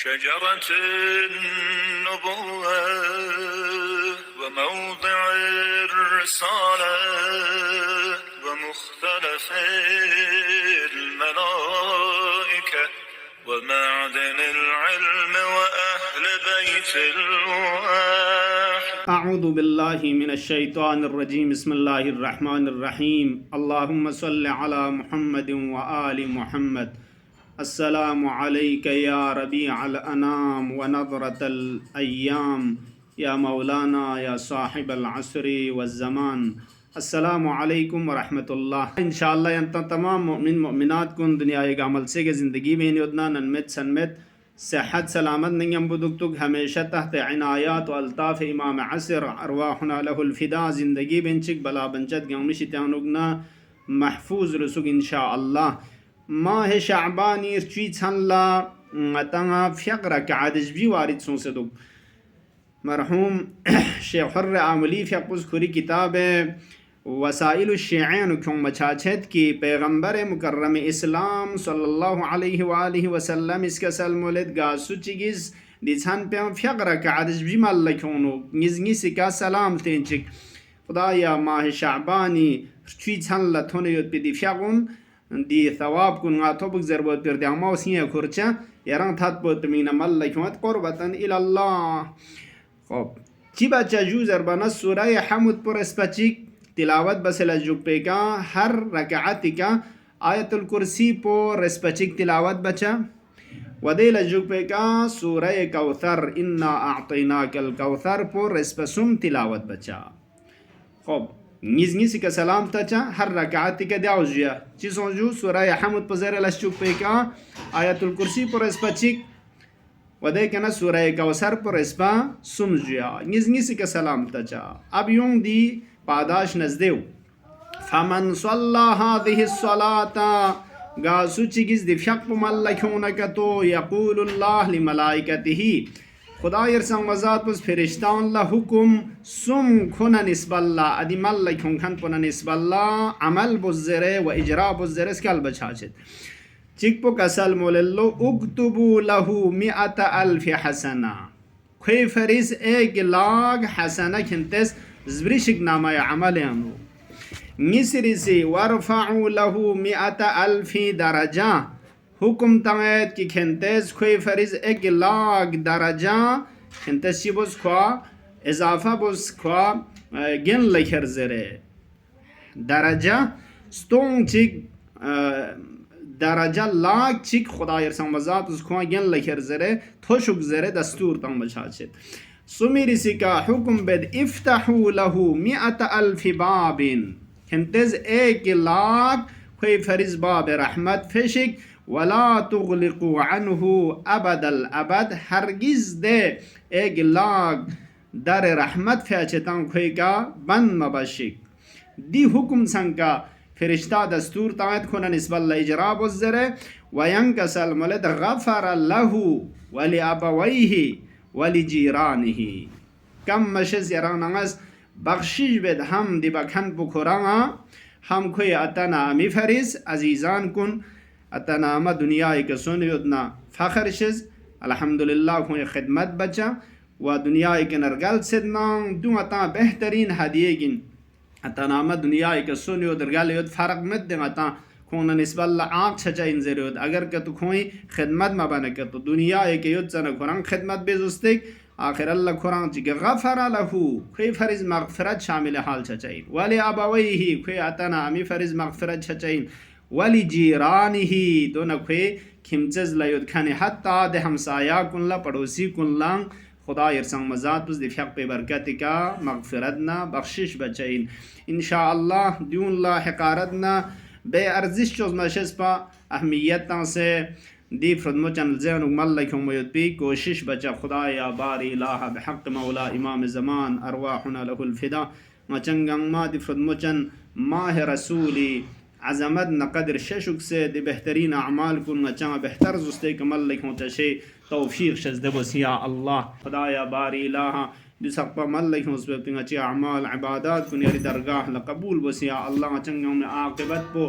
شجرة النبوة وموضع الرسالة ومختلف الملائكة ومعدن العلم وأهل بيت الوحي. أعوذ بالله من الشيطان الرجيم. بسم الله الرحمن الرحيم. اللهم صل على محمد وآل محمد. السلام عليك يا ربيع الأنام ونظرة الأيام يا مولانا يا صاحب العصر والزمان. السلام عليكم ورحمة الله. إن شاء الله أنت تمام مؤمن مؤمنات كن دنیا ایک عمل سے زندگی میں یودنا ننمت سنمت صحت سلامت نیم بدکتک ہمیشہ تحت عنایات و الطاف امام عصر ارواحنا له الفدا زندگی بنچک بلا بنچت گمش تانوگنا محفوظ رسوگ ان شاء الله. ماه شعبانی رچی لا تنها فقرة كعادج بي وارد صدق مرحوم شيخ حر عاملی فقز خوری کتاب وسائل الشیعین کیوں مچاچت کی پیغمبر مکرم اسلام صلی اللہ علیہ وآلہ وسلم اس کا سلمولد گاسو چگیز دیچان پیام فقرة كعادج بي مالکونو نزنی سکا سلام تینچک خدا یا ماه شعبانی رچی لا تونیوت پی دی فقون دی ثواب کن غاتوبک زربوت پر دیاما وسیع کرچا یران تھات بوت مین ملکوت قربتن الالله. خب چی بچا جو زربانا سورہ حمد پر اسپچیک تلاوت بسل جوپے کا ہر رکعتی کا آیت الکرسی پر اسپچیک تلاوت بچا ودیل جوپے کا سورہ کوثر انا اعطیناک الکوثر پر اسپسم تلاوت بچا. خب نزنی کا سلام تچا ہر رکعتی کا دعوزیا چیزوں جو سورہ حمد پر زیر لشچوپے کا آیت الکرسی پر اسپچیک ودے کنا سورہ کوثر پر اسپا سمجیا نزنی کا سلام تچا. اب یوں دی پاداش نزدیو فمن صلى هذه الصلاة گاسو چگز دی فقب ملکونکتو یقول اللہ لملائکته خدا یرسان وزاد پس فرشتان لا حکم سم کنا نسب اللہ ادی ملکون کن پنا نسب اللہ عمل بزره و اجرا بزره اسکال بچاچت چک پو کسل موللو اکتبو له 100,000 حسنہ خوی فریز 1,00,000 حسنہ کنتس زبریشک نامہ عمل انو نسری سی ورفعو له 100,000 درجہ حکم تمید کی کھنتیز خوی فریز 1,00,000 درجہ کھنتیز چی بوز خوا اضافہ بوز خوا گن لکھر زرے درجہ ستون چک درجہ لاک چک خدا یرسان وزاد اس خوا گن لکھر زرے تھوشک زرے دستور تم بچاچت. سمیری سی کا حکم بید افتحو له 100,000 باب کھنتیز 1,00,000 خوی فریز باب رحمت فشک ولا تغلقوا عنه ابد الابد ہرگز دے 1,00,000 در رحمت فیچتان خوی کا بند مبشک. دی حکم سنکا فرشتہ دستور تاعت کھونا نسب اللہ اجراب الزرے وینکسل ملد غفر له ولابویه ولجیرانه کم مشز یراننگز بخشش بید ہم دی بکھن بکھرانگا ہم کوئی اتنا امی فریز عزیزان کن اتنا اما دنیا ایک سونی ادنا فخر شز الحمدللہ کوئی خدمت بچا و دنیا ایک نرگل سدنان دو اتا بہترین ہدیے گن اتنا اما دنیا ایک سونی ادرگل ید فرق مد دیں اتا کون نسب اللہ آنکھ چھچا انزر ید اگر کہ تو کوئی خدمت مبانا کہ تو دنیا ایک ید سنہ قرآن خدمت بیزستک آخر اللہ قرآن چکے غفر لہو کوئی فرض مغفرت شامل حال چھچائین ولی ابویہی کوئی اتنا امی فرض مغفرت چھچائین ولی جیرانہی دونا کوئی کھمچز لیود کھانے حتی دے ہمسایا کن لا پڑوسی کن لانگ خدا یرسان مزاد پس دی فیق پہ برکت کا مغفرتنا بخشش بچائین انشاءاللہ دیون اللہ حقارتنا بے ارزش چوز مشز پا اہمیتاں سے دی فردمو چنل زین اگمال لکھوں میود پی کوشش بچا خدا یا باری الہ بحق مولا امام زمان ارواحنا له الفدا مچنگنگ ما دی فردمو چن ماہ رسولی عظمت نقدر ششک سے دی بہترین اعمال کن مچنگ بہتر زستے کمال لکھوں چشے توفیق شزد بس یا اللہ خدا یا باری الہ دی سقپا مل لکھوں اس وقت اچھی اعمال عبادات کن یاری درگاہ لقبول بس یا اللہ مچنگنگ میں عاقبت پو